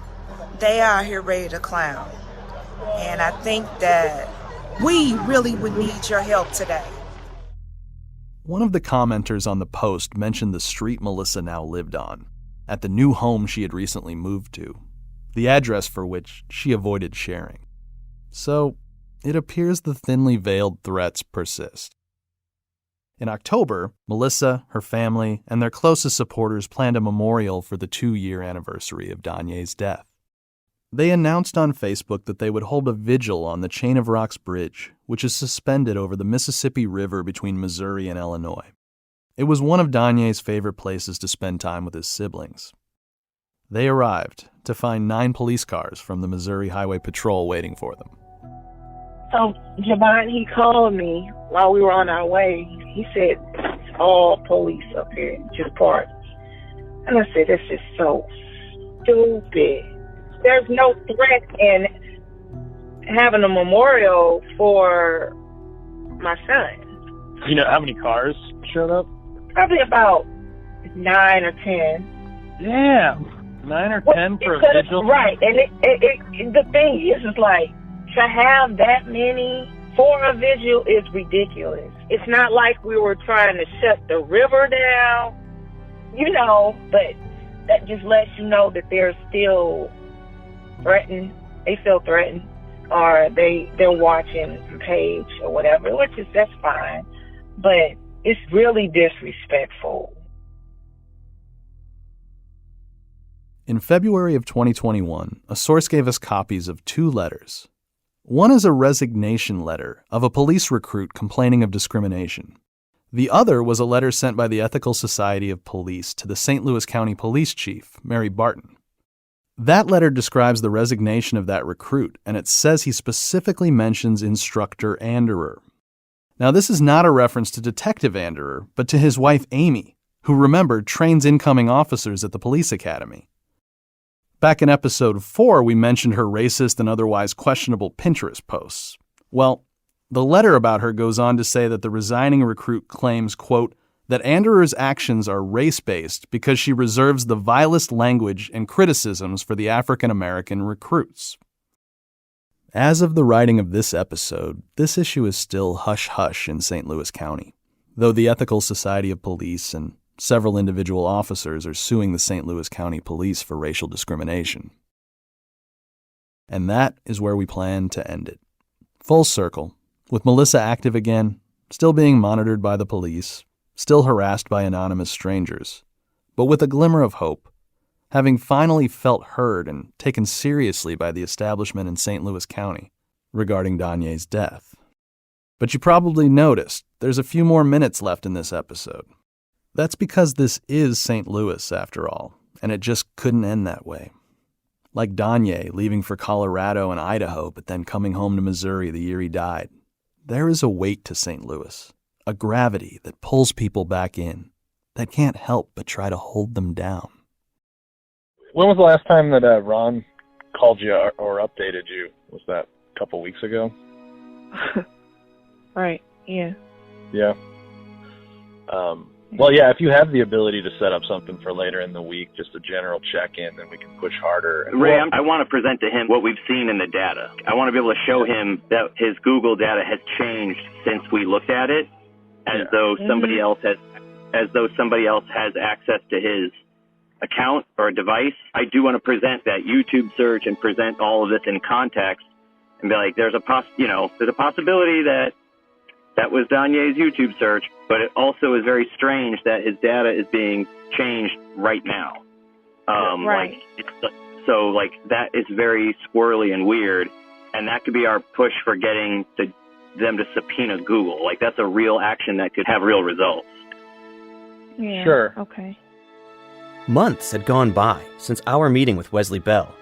they are here ready to clown. And I think that we really would need your help today. One of the commenters on the post mentioned the street Melissa now lived on, at the new home she had recently moved to, the address for which she avoided sharing. So, it appears the thinly veiled threats persist. In October, Melissa, her family, and their closest supporters planned a memorial for the 2-year anniversary of Danyé's death. They announced on Facebook that they would hold a vigil on the Chain of Rocks Bridge, which is suspended over the Mississippi River between Missouri and Illinois. It was one of Danyé's favorite places to spend time with his siblings. They arrived to find 9 police cars from the Missouri Highway Patrol waiting for them. So Javon, he called me while we were on our way. He said, it's all police up here, just parked. And I said, this is so stupid. There's no threat in having a memorial for my son. You know how many cars showed up? Probably about 9 or 10. Damn, 9 or 10 for a vigil? Right, and the thing is like, to have that many for a vigil is ridiculous. It's not like we were trying to shut the river down, you know, but that just lets you know that they're still threatened. They feel threatened, or they're watching the page or whatever, that's fine. But it's really disrespectful. In February of 2021, a source gave us copies of 2 letters. One is a resignation letter of a police recruit complaining of discrimination. The other was a letter sent by the Ethical Society of Police to the St. Louis County Police Chief, Mary Barton. That letter describes the resignation of that recruit, and it says he specifically mentions Instructor Anderer. Now, this is not a reference to Detective Anderer, but to his wife Amy, who, remember, trains incoming officers at the police academy. Back in episode 4, we mentioned her racist and otherwise questionable Pinterest posts. Well, the letter about her goes on to say that the resigning recruit claims, quote, that Anderer's actions are race-based because she reserves the vilest language and criticisms for the African-American recruits. As of the writing of this episode, this issue is still hush-hush in St. Louis County, though the Ethical Society of Police and several individual officers are suing the St. Louis County Police for racial discrimination. And that is where we plan to end it. Full circle, with Melissa active again, still being monitored by the police, still harassed by anonymous strangers, but with a glimmer of hope, having finally felt heard and taken seriously by the establishment in St. Louis County regarding Danyé's death. But you probably noticed there's a few more minutes left in this episode. That's because this is St. Louis, after all, and it just couldn't end that way. Like Danyé leaving for Colorado and Idaho, but then coming home to Missouri the year he died. There is a weight to St. Louis, a gravity that pulls people back in, that can't help but try to hold them down. When was the last time that Ron called you or updated you? Was that a couple weeks ago? Right, yeah. Yeah. Well, yeah, if you have the ability to set up something for later in the week, just a general check-in, then we can push harder. Ray, I want to present to him what we've seen in the data. I want to be able to show him that his Google data has changed since we looked at it, as though somebody else has access to his account or device. I do want to present that YouTube search and present all of this in context and be like, there's a possibility that was Danyé's YouTube search, but it also is very strange that his data is being changed right now. Right. That is very squirrely and weird, and that could be our push for getting them to subpoena Google. Like, that's a real action that could have real results. Yeah. Sure. Okay. Months had gone by since our meeting with Wesley Bell,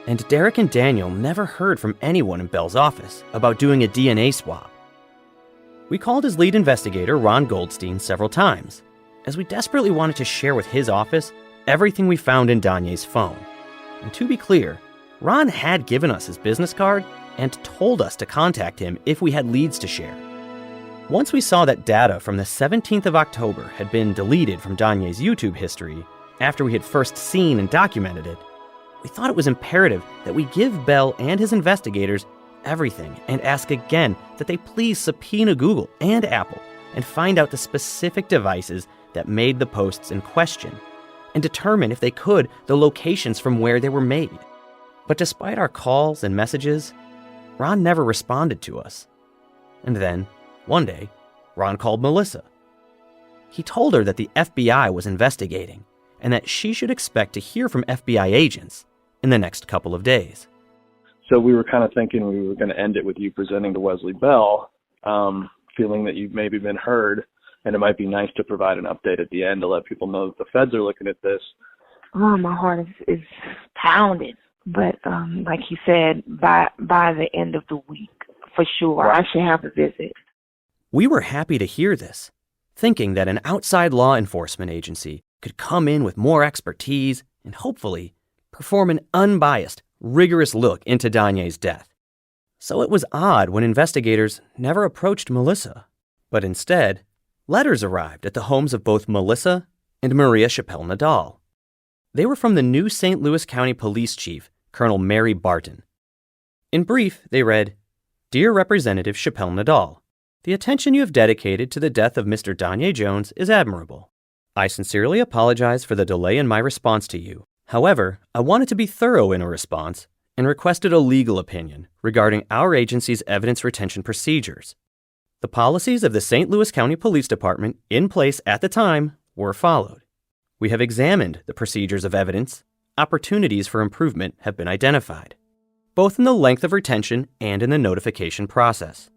and Derek and Daniel never heard from anyone in Bell's office about doing a DNA swab. We called his lead investigator, Ron Goldstein, several times, as we desperately wanted to share with his office everything we found in Danyé's phone. And to be clear, Ron had given us his business card and told us to contact him if we had leads to share. Once we saw that data from the 17th of October had been deleted from Danyé's YouTube history after we had first seen and documented it, we thought it was imperative that we give Bell and his investigators everything and ask again that they please subpoena Google and Apple and find out the specific devices that made the posts in question and determine, if they could, the locations from where they were made. But despite our calls and messages, Ron never responded to us. And then, one day, Ron called Melissa. He told her that the FBI was investigating and that she should expect to hear from FBI agents in the next couple of days. So we were kind of thinking we were going to end it with you presenting to Wesley Bell, feeling that you've maybe been heard, and it might be nice to provide an update at the end to let people know that the feds are looking at this. Oh, my heart is pounding. But like he said, by the end of the week, for sure, I should have a visit. We were happy to hear this, thinking that an outside law enforcement agency could come in with more expertise and hopefully perform an unbiased, rigorous look into Danyé's death. So it was odd when investigators never approached Melissa, but instead, letters arrived at the homes of both Melissa and Maria Chappelle Nadal. They were from the new St. Louis County Police Chief, Colonel Mary Barton. In brief, they read, "Dear Representative Chappelle Nadal, the attention you have dedicated to the death of Mr. Danyé Jones is admirable. I sincerely apologize for the delay in my response to you. However, I wanted to be thorough in a response and requested a legal opinion regarding our agency's evidence retention procedures. The policies of the St. Louis County Police Department in place at the time were followed. We have examined the procedures of evidence. Opportunities for improvement have been identified, both in the length of retention and in the notification process.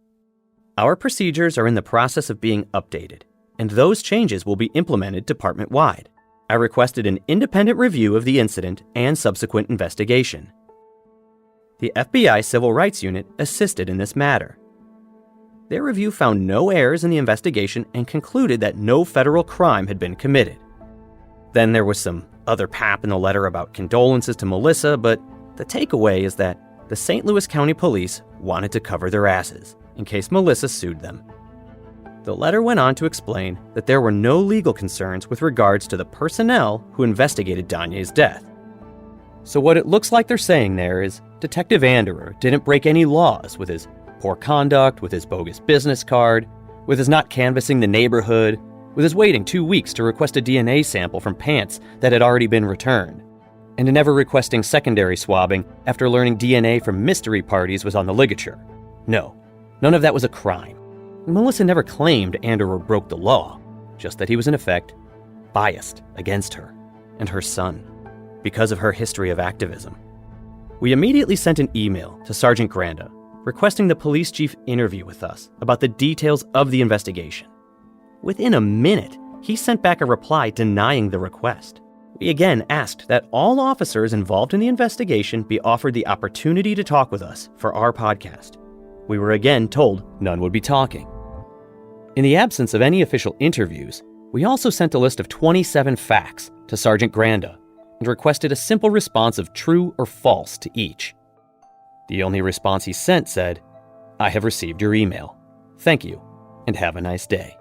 Our procedures are in the process of being updated, and those changes will be implemented department-wide. I requested an independent review of the incident and subsequent investigation. The FBI Civil Rights Unit assisted in this matter. Their review found no errors in the investigation and concluded that no federal crime had been committed. Then there was some other pap in the letter about condolences to Melissa, but the takeaway is that the St. Louis County Police wanted to cover their asses in case Melissa sued them. The letter went on to explain that there were no legal concerns with regards to the personnel who investigated Danyé's death. So what it looks like they're saying there is Detective Anderer didn't break any laws with his poor conduct, with his bogus business card, with his not canvassing the neighborhood, with his waiting 2 weeks to request a DNA sample from pants that had already been returned, and never requesting secondary swabbing after learning DNA from mystery parties was on the ligature. No, none of that was a crime. Melissa never claimed Anderer broke the law, just that he was in effect biased against her and her son because of her history of activism. We immediately sent an email to Sergeant Granda requesting the police chief interview with us about the details of the investigation. Within a minute, he sent back a reply denying the request. We again asked that all officers involved in the investigation be offered the opportunity to talk with us for our podcast. We were again told none would be talking. In the absence of any official interviews, we also sent a list of 27 facts to Sergeant Granda and requested a simple response of true or false to each. The only response he sent said, "I have received your email. Thank you, and have a nice day."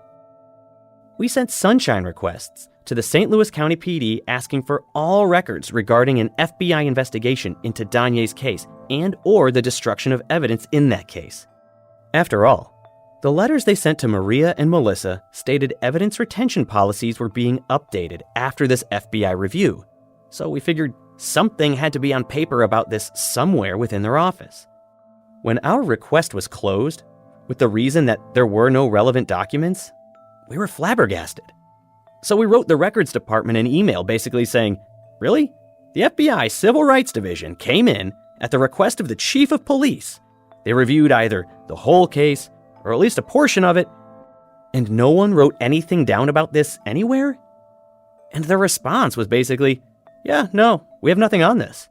we sent sunshine requests to the St. Louis County PD asking for all records regarding an FBI investigation into Danyé's case and or the destruction of evidence in that case. After all, the letters they sent to Maria and Melissa stated evidence retention policies were being updated after this FBI review, so we figured something had to be on paper about this somewhere within their office. When our request was closed, with the reason that there were no relevant documents, we were flabbergasted. So we wrote the records department an email basically saying, really? The FBI Civil Rights Division came in at the request of the chief of police. They reviewed either the whole case or at least a portion of it, and no one wrote anything down about this anywhere? And their response was basically, yeah, no, we have nothing on this.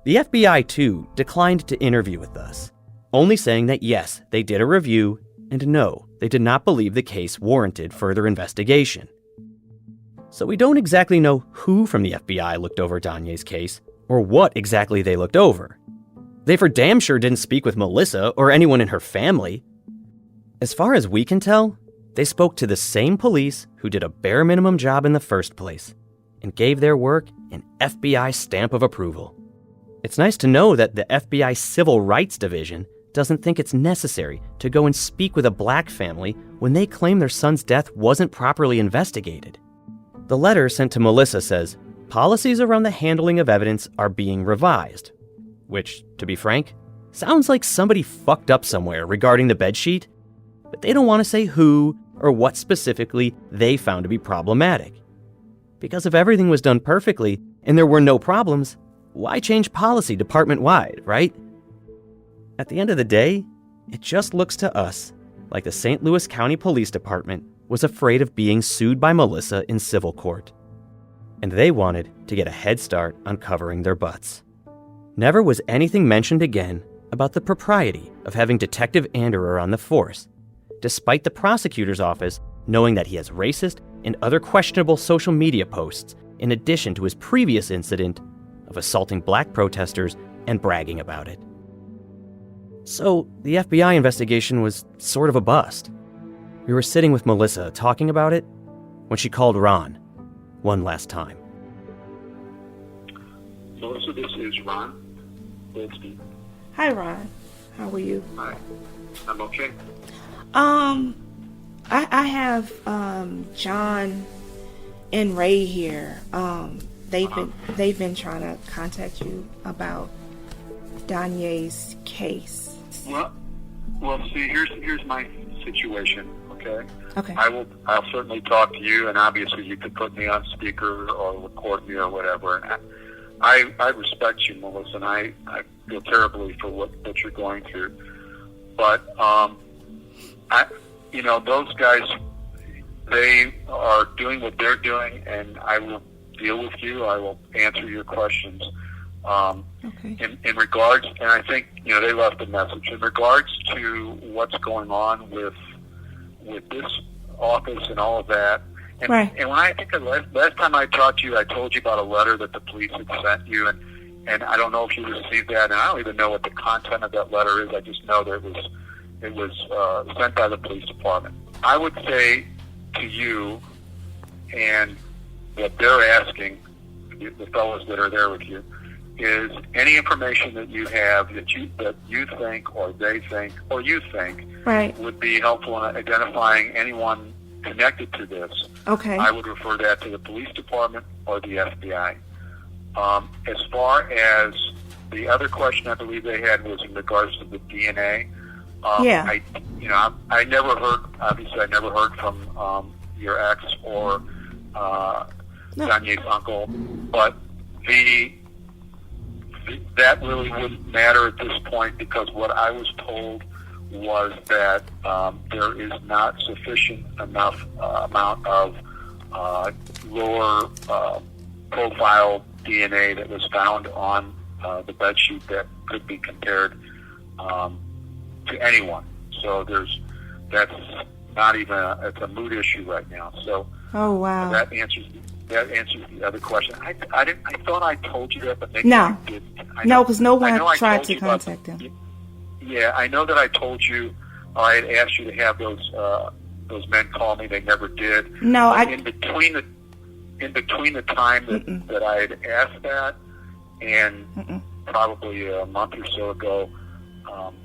The FBI, too, declined to interview with us, only saying that yes, they did a review, and no, they did not believe the case warranted further investigation. So we don't exactly know who from the FBI looked over Danyé's case, or what exactly they looked over. They for damn sure didn't speak with Melissa or anyone in her family. As far as we can tell, they spoke to the same police who did a bare minimum job in the first place, and gave their work an FBI stamp of approval. It's nice to know that the FBI Civil Rights Division doesn't think it's necessary to go and speak with a black family when they claim their son's death wasn't properly investigated. The letter sent to Melissa says, policies around the handling of evidence are being revised, which, to be frank, sounds like somebody fucked up somewhere regarding the bedsheet, but they don't want to say who or what specifically they found to be problematic. Because if everything was done perfectly and there were no problems, why change policy department-wide, right? At the end of the day, it just looks to us like the St. Louis County Police Department was afraid of being sued by Melissa in civil court, and they wanted to get a head start on covering their butts. Never was anything mentioned again about the propriety of having Detective Anderer on the force, despite the prosecutor's office knowing that he has racist and other questionable social media posts in addition to his previous incident of assaulting black protesters and bragging about it. So the FBI investigation was sort of a bust. We were sitting with Melissa talking about it when she called Ron one last time. Melissa, this is Ron Goldstein. Hi, Ron. How are you? Hi. I'm okay. I have John and Ray here. They've been trying to contact you about Danyé's case. Well, see, here's my situation. Okay. I'll certainly talk to you, and obviously you could put me on speaker or record me or whatever. And I respect you, Melissa, and I feel terribly for what you're going through. But those guys, they are doing what they're doing, and I will deal with you. I will answer your questions. In regards, and I think they left a message in regards to what's going on with this office and all of that. And, right. And when I think the last time I talked to you, I told you about a letter that the police had sent you, and I don't know if you received that, and I don't even know what the content of that letter is. I just know that it was sent by the police department. I would say to you, and what they're asking, the fellows that are there with you, is any information that you have that you think or they think or you think right. would be helpful in identifying anyone connected to this. Okay. I would refer that to the police department or the FBI. As far as the other question I believe they had was in regards to the DNA. Yeah. I never heard from your ex or Danyé's uncle, but that really wouldn't matter at this point, because what I was told was that there is not sufficient enough amount of lower profile DNA that was found on the bedsheet that could be compared to anyone. So that's not even it's a moot issue right now. So oh wow, that answers the other question. I thought I told you that, but maybe no. I didn't. No, because no one tried to contact him. Yeah, I know that I told you, I had asked you to have those those men call me. They never did. No, in between the time that I had asked that and probably a month or so ago,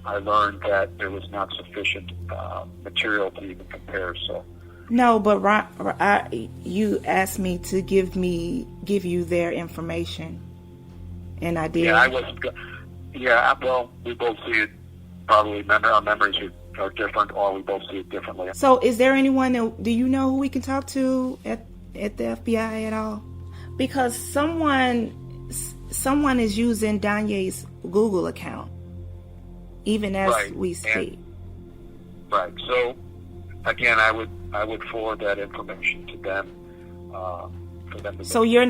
I learned that there was not sufficient material to even compare. So. No, but you asked me to give you their information, and I did. Yeah, I wasn't. Well, we both see it. Probably our memories are different, or we both see it differently. So, is there anyone do you know who we can talk to at the FBI at all? Because someone is using Danyé's Google account, even as we speak. Right. So, again, I would forward that information to them for them to. So you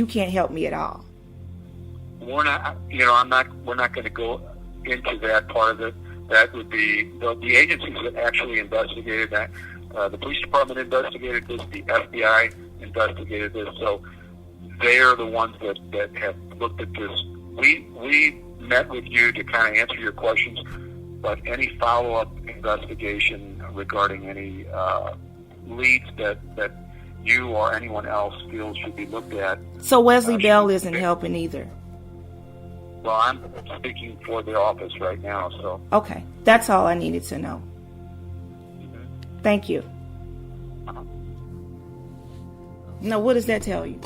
can't help me at all. We're not. We're not going to go into that part of it. That would be the agencies that actually investigated that. The police department investigated this. The FBI investigated this. So they are the ones that have looked at this. We met with you to kind of answer your questions, but any follow-up investigation regarding any leads that you or anyone else feels should be looked at. So Wesley Bell isn't helping either. Well, I'm speaking for the office right now, so. Okay, that's all I needed to know. Thank you. Now, what does that tell you?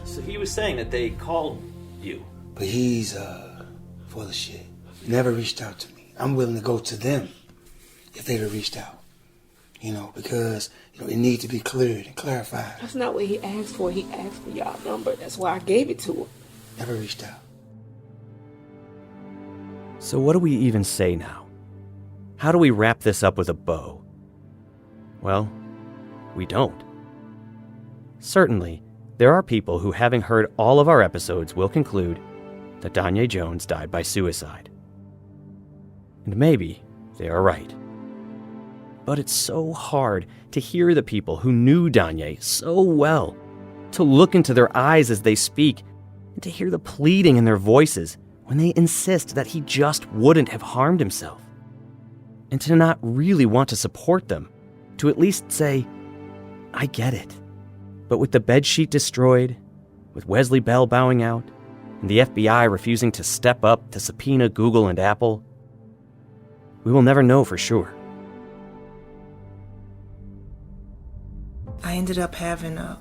So he was saying that they called you. But he's full of shit. He never reached out to me. I'm willing to go to them if they'd have reached out. Because it needs to be cleared and clarified. That's not what he asked for. He asked for y'all number. That's why I gave it to him. Never reached out. So what do we even say now? How do we wrap this up with a bow? Well, we don't. Certainly, there are people who, having heard all of our episodes, will conclude that Danyé Jones died by suicide. And maybe they are right. But it's so hard to hear the people who knew Danyé so well, to look into their eyes as they speak, and to hear the pleading in their voices when they insist that he just wouldn't have harmed himself. And to not really want to support them, to at least say, I get it. But with the bedsheet destroyed, with Wesley Bell bowing out, and the FBI refusing to step up to subpoena Google and Apple, we will never know for sure. I ended up having a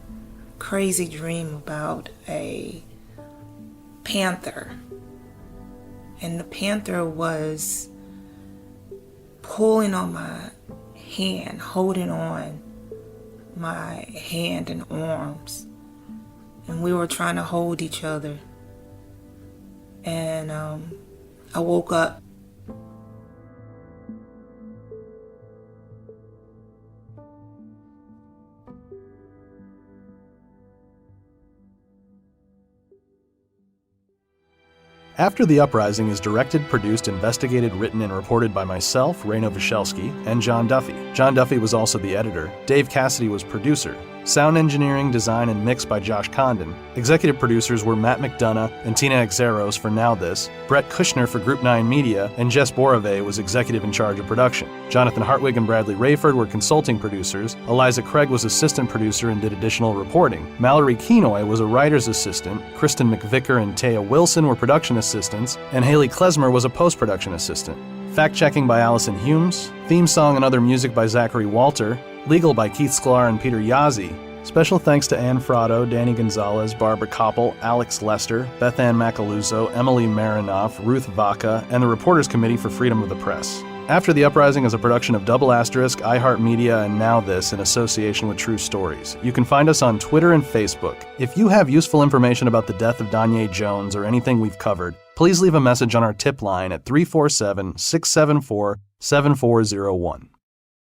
crazy dream about a panther. And the panther was pulling on my hand, holding on my hand and arms. And we were trying to hold each other. And I woke up. After the Uprising is directed, produced, investigated, written, and reported by myself, Reno Vyshelsky, and John Duffy. John Duffy was also the editor. Dave Cassidy was producer. Sound engineering, design, and mix by Josh Condon. Executive producers were Matt McDonough and Tina Exeros for Now This, Brett Kushner for Group 9 Media, and Jess Borave was executive in charge of production. Jonathan Hartwig and Bradley Rayford were consulting producers. Eliza Craig was assistant producer and did additional reporting. Mallory Kenoy was a writer's assistant. Kristen McVicker and Taya Wilson were production assistants, and Haley Klesmer was a post-production assistant. Fact-checking by Allison Humes. Theme song and other music by Zachary Walter. Legal by Keith Sklar and Peter Yazzie. Special thanks to Ann Frotto, Danny Gonzalez, Barbara Koppel, Alex Lester, Beth Ann Macaluso, Emily Marinoff, Ruth Vaca, and the Reporters Committee for Freedom of the Press. After the Uprising is a production of Double Asterisk, iHeartMedia, and Now This in association with True Stories. You can find us on Twitter and Facebook. If you have useful information about the death of Danyé Jones or anything we've covered, please leave a message on our tip line at 347-674-7401.